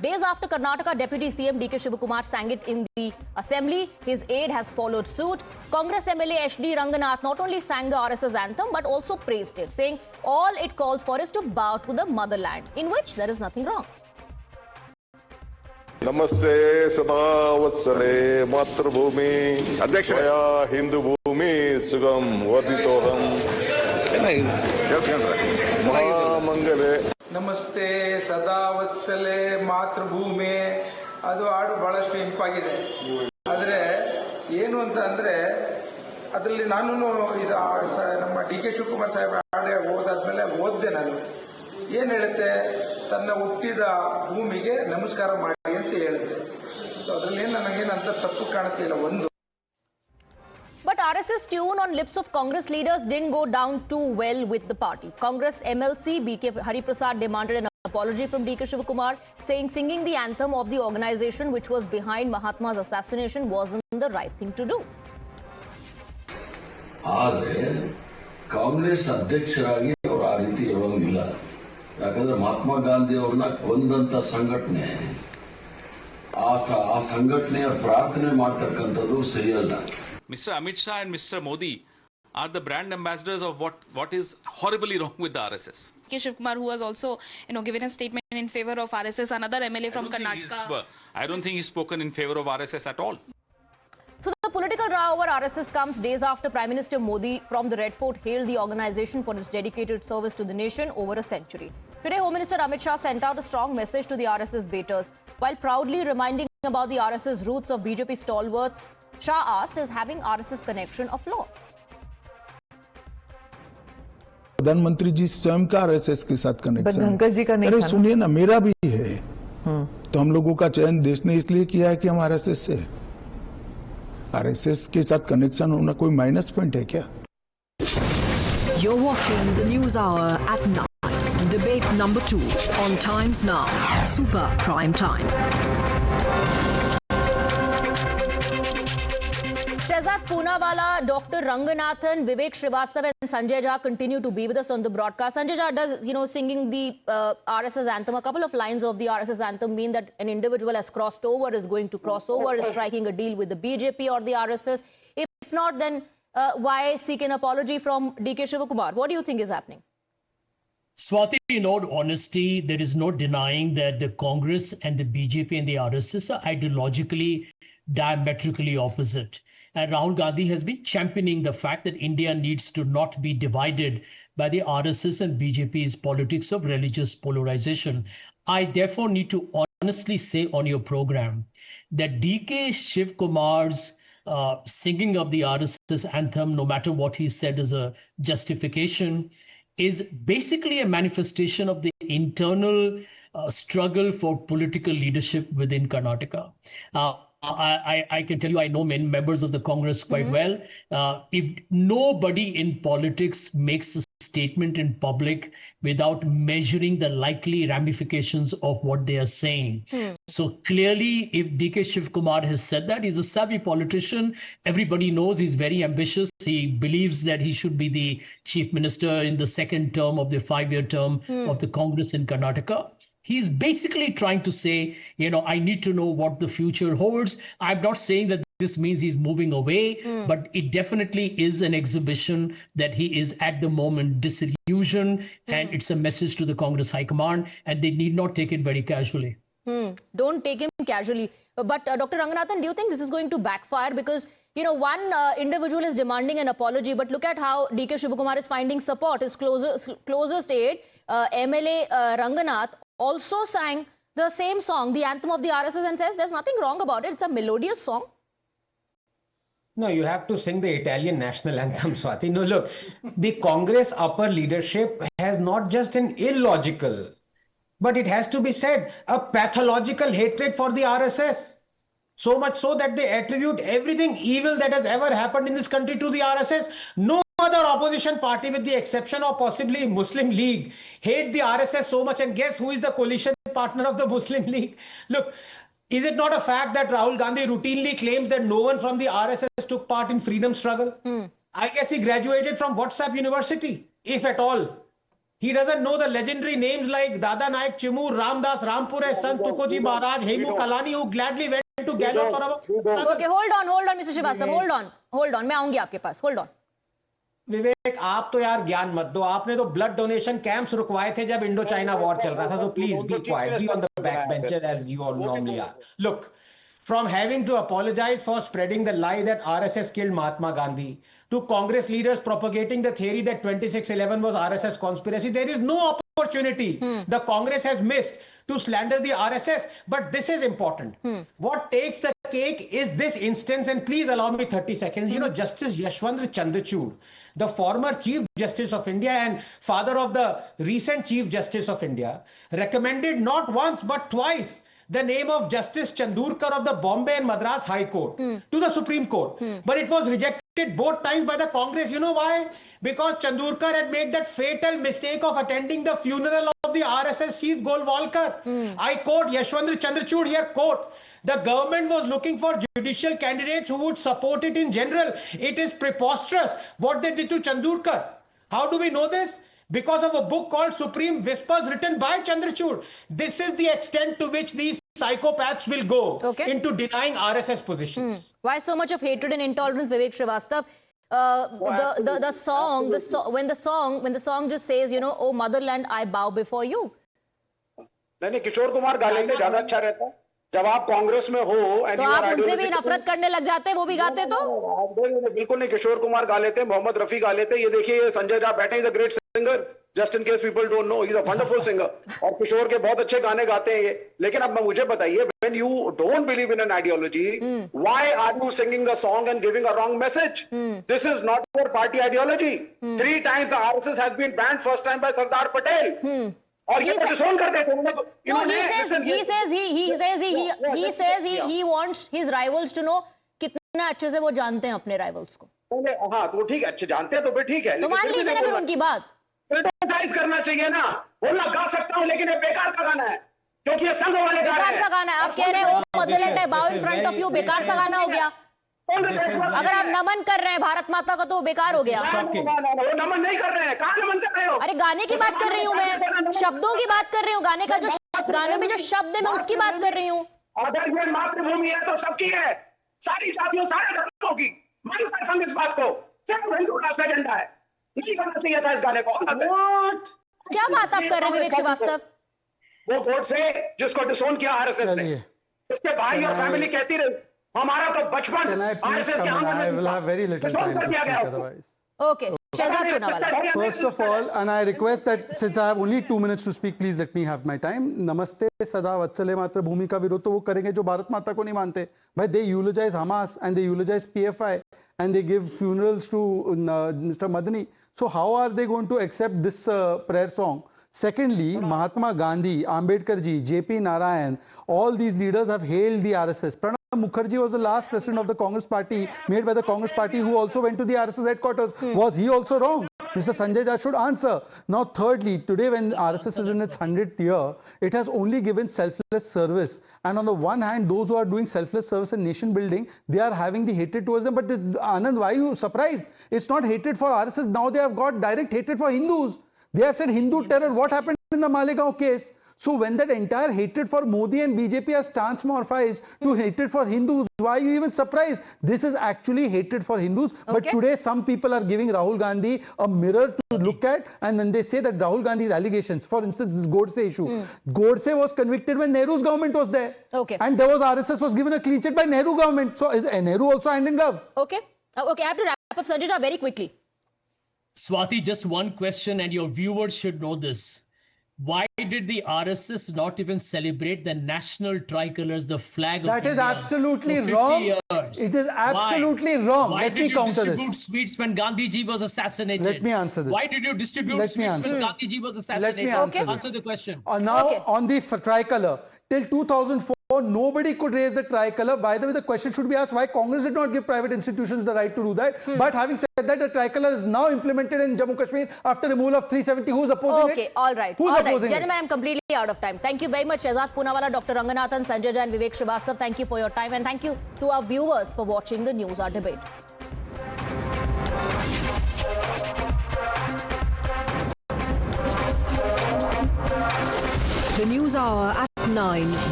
Days after Karnataka Deputy CM DK Shivakumar sang it in the assembly, his aide has followed suit. Congress MLA HD Ranganath not only sang the RSS anthem but also praised it, saying all it calls for is to bow to the motherland, in which there is nothing wrong. Namaste Sada Vatsale Matrabhumi Adhyakshaya Hindu Bhumi Sugam Varditoham Mahamangale. ನಮಸ್ತೆ ಸದಾ ವತ್ಸಲೆ ಮಾತೃಭೂಮಿ ಅದು ಹಾಡು ಬಹಳಷ್ಟು ಇಂಪಾಗಿದೆ. ಆದರೆ ಏನು ಅಂತ ಅಂದ್ರೆ ಅದರಲ್ಲಿ ನಾನು ಇದು ನಮ್ಮ ಡಿ ಕೆ ಶಿವಕುಮಾರ್ ಸಾಹೇಬ್ ಹಾಡು ಓದಾದ್ಮೇಲೆ ಓದ್ದೆ. ನಾನು ಏನು ಹೇಳುತ್ತೆ, ತನ್ನ ಹುಟ್ಟಿದ ಭೂಮಿಗೆ ನಮಸ್ಕಾರ ಮಾಡಿ ಅಂತ ಹೇಳುತ್ತೆ. ಸೊ ಅದರಲ್ಲಿ ನನಗೇನಂತ ತಪ್ಪು ಕಾಣಿಸ್ಲಿಲ್ಲ ಒಂದು. But RSS tune on lips of Congress leaders didn't go down too well with the party. Congress MLC BK Hariprasad demanded an apology from DK Shivakumar, saying singing the anthem of the organization which was behind Mahatma's assassination wasn't the right thing to do. ಆದರೆ ಕಾಂಗ್ರೆಸ್ ಅಧ್ಯಕ್ಷರಾಗಿ ಅವರು ಆ ರೀತಿ ಹೇಳೋಂಗಿಲ್ಲ. ಯಾಕಂದ್ರೆ ಮಹಾತ್ಮ ಗಾಂಧಿ ಅವ್ರನ್ನ ಕೊಂದಂತ ಸಂಘಟನೆ, ಆ ಸಂಘಟನೆಯ ಪ್ರಾರ್ಥನೆ ಮಾಡ್ತಕ್ಕಂಥದ್ದು ಸರಿಯಲ್ಲ. Mr. Amit Shah and Mr. Modi are the brand ambassadors of what is horribly wrong with the RSS. DK Shivakumar, who has also, given a statement in favor of RSS, another MLA from Karnataka. I don't think he's spoken in favor of RSS at all. So the political row over RSS comes days after Prime Minister Modi from the Red Fort hailed the organization for its dedicated service to the nation over a century. Today, Home Minister Amit Shah sent out a strong message to the RSS baiters. While proudly reminding about the RSS roots of BJP stalwarts, Shah asked, is having RSS connection a flaw? प्रधानमंत्री जी स्वयं का RSS के साथ connection, Dhankhar जी का नहीं था ना? सुनिए ना, मेरा भी है। तो हम लोगों का चयन देश ने इसलिए किया है कि हम आरएसएस से, आरएसएस के साथ कनेक्शन होना कोई माइनस पॉइंट है क्या? You're watching the News Hour at 9. Debate number 2 on Times Now. Super Prime Time. Shehzad Poonawalla, Dr. Ranganathan, Vivek Srivastava and Sanjay Jha continue to be with us on the broadcast. Sanjay Jha, does, singing the RSS anthem, a couple of lines of the RSS anthem mean that an individual has crossed over, is going to cross over, is striking a deal with the BJP or the RSS? If not, then why seek an apology from DK Shivakumar? What do you think is happening? Swati, in all honesty, there is no denying that the Congress and the BJP and the RSS are ideologically diametrically opposite. And Rahul Gandhi has been championing the fact that India needs to not be divided by the RSS and BJP's politics of religious polarization. I therefore need to honestly say on your program that DK Shivkumar's singing of the RSS anthem, no matter what he said as a justification, is basically a manifestation of the internal struggle for political leadership within Karnataka. I can tell you, I know many members of the Congress quite well. If nobody in politics makes a statement in public without measuring the likely ramifications of what they are saying. So clearly, if DK Shivkumar has said that, he's a savvy politician. Everybody knows he's very ambitious. He believes that he should be the chief minister in the second term of the 5-year term of the Congress in Karnataka. He's basically trying to say, I need to know what the future holds. I'm not saying that this means he's moving away, but it definitely is an exhibition that he is at the moment disillusioned, and it's a message to the Congress High Command, and they need not take it very casually. Don't take him casually. But Dr. Ranganathan, do you think this is going to backfire? Because, one individual is demanding an apology, but look at how DK Shivakumar is finding support. His closest aide, MLA Ranganath, also sang the same song, the anthem of the RSS, and says there's nothing wrong about it. It's a melodious song. No, you have to sing the Italian national anthem, Swati. No, look, the Congress upper leadership has not just an illogical, but it has to be said, a pathological hatred for the RSS. So much so that they attribute everything evil that has ever happened in this country to the RSS. No other opposition party, with the exception of possibly Muslim League, hate the RSS so much. And guess who is the coalition partner of the Muslim League? Look, is it not a fact that Rahul Gandhi routinely claims that no one from the RSS took part in freedom struggle? I guess he graduated from WhatsApp University, if at all. He doesn't know the legendary names like Dada Naik Chimur, Ramdas Rampure, Sant Tukoji Maharaj, Hemu Kalani, who gladly went to Gallop for our... Okay, hold on, Mr. Srivastava, hold on, मैं आऊंगी आपके पास, hold on. विवेक, आप तो यार ज्ञान मत दो. आपने तो ब्लड डोनेशन कैंप्स रुकवाए थे जब इंडो चाइना वॉर चल रहा था. तो please be quiet, be on the back bencher as you all normally are. Look, from having to apologize for spreading the lie that RSS killed Mahatma Gandhi, to Congress leaders propagating the theory that 26/11 was RSS conspiracy, there is no opportunity the Congress has missed to slander the RSS. But this is important. What takes the cake is this instance, and please allow me 30 seconds. You know, Justice Yashwant Chandrachud, the former Chief Justice of India and father of the recent Chief Justice of India, recommended not once but twice the name of Justice Chandurkar of the Bombay and Madras High Court to the Supreme Court. But it was rejected both times by the Congress. You know why? Because Chandurkar had made that fatal mistake of attending the funeral of the RSS chief Golwalkar. I quote Yashwant Chandrachud here, quote, "The government was looking for judicial candidates who would support it in general. It is preposterous what they did to Chandurkar." How do we know this? Because of a book called Supreme Whispers written by Chandrachud. This is the extent to which these psychopaths will go into denying RSS positions. Why so much of hatred and intolerance, Vivek Srivastava? When the song just says, you know, "Oh motherland, I bow before you." नहीं, किशोर कुमार गा लेते ज्यादा अच्छा रहता. जब आप कांग्रेस में हो तो आप उनसे भी नफरत करने लग जाते, वो भी गाते तो? बिल्कुल नहीं, किशोर कुमार गा लेते, मोहम्मद रफी गा लेते. ये देखिए, ये संजय झा बैठे, is a great singer. Just in case people don't know, is a wonderful singer. और किशोर के बहुत अच्छे गाने गाते हैं ये. लेकिन अब मुझे बताइए, when you don't believe in an ideology, why are you singing the song and giving a wrong message? This is not your party ideology. 3 times the RSS has been banned, first time by Sardar Patel. और ये डिसोन कर देते हैं. He says he wants his rivals to know कितना अच्छे से वो जानते हैं अपने राइवल्स को. हाँ, तो ठीक है, अच्छे जानते हैं तो फिर ठीक है. तो मान लीजिए ना फिर उनकी बात. क्रिटिसाइज करना चाहिए ना. बोलना गा सकता हूँ, लेकिन ये बेकार का गाना है, क्योंकि ये संघ वाले बेकार का गाना है. आप कह रहे हो मदरलैंड है, बाउ इन फ्रंट ऑफ यू, बेकार का गाना हो गया. अगर आप नमन कर रहे हैं भारत माता का तो वो बेकार हो गया. वो नमन नहीं कर रहे हैं. कहाँ नमन कर रहे हो? अरे गाने की बात कर रही हूँ मैं, शब्दों की बात कर रही हूँ. गाने का जो गाने में जो शब्द है मैं उसकी बात कर रही हूँ. अगर ये मातृभूमि है तो सबकी है, सारी जातियों सारे धर्मों की. मानता संघ इस बात को, सिर्फ हिंदू का एजेंडा है. नहीं करना चाहिए था इस गाने को. क्या बात आप कर रहे हैं विवेक श्रीवास्तव? वो वोट से जिसको डिसोन किया RSS ने, इसके भाई और फैमिली कहती रही हमारा तो बचपन RSS के आंगन में डिसोन कर दिया गया. Okay. First of all, and I request that since I have only 2 minutes to speak, please let me have my time. नमस्ते सदा वत्सले मातृभूमि का विरोध तो वो करेंगे जो भारत माता को नहीं मानते. भाई, they eulogize Hamas and they eulogize PFI and they give funerals to Mr. Madani. So how are they going to accept this prayer song? Secondly, Mahatma Gandhi, Ambedkar ji, JP Narayan, all these leaders have hailed the RSS. Pranab Mukherjee was the last president of the Congress party, made by the Congress party, who also went to the RSS headquarters. Was he also wrong? Mr. Sanjay Jha should answer. Now, thirdly, today when RSS is in its 100th year, it has only given selfless service. And on the one hand, those who are doing selfless service in nation building, they are having the hatred towards them. But Anand, why are you surprised? It's not hatred for RSS. Now they have got direct hatred for Hindus. They have said Hindu terror. What happened in the Malegaon case? So when that entire hatred for Modi and BJP has transmorphized to hatred for Hindus, why are you even surprised? This is actually hatred for Hindus. But today some people are giving Rahul Gandhi a mirror to look at, and then they say that Rahul Gandhi's allegations, for instance, this Godse issue. Godse was convicted when Nehru's government was there. And there was RSS was given a clean check by Nehru government. So is Nehru also hand in glove? Okay, I have to wrap up, Sanjay Jha, very quickly. Swati, just one question, and your viewers should know this. Why did the RSS not even celebrate the national tricolors, the flag of That India? is absolutely for 50 wrong. years? It is absolutely wrong. Why Let did me you counter distribute this. sweets when Gandhi ji was assassinated? Let me answer this. Why did you distribute sweets when Gandhi ji was assassinated? Let me answer this. Answer the question. Now, on the tricolor, till 2004, nobody could raise the tricolor. By the way, the question should be asked why Congress did not give private institutions the right to do that. But having said that, the tricolor is now implemented in Jammu Kashmir after removal of 370. Who's opposing it? Okay, all right. Who's opposing it? Gentlemen, I'm completely out of time. Thank you very much, Shehzad Poonawalla, Dr. Ranganathan, Sanjay Jha and Vivek Srivastava. Thank you for your time, and thank you to our viewers for watching the News Hour debate. News Hour at 9.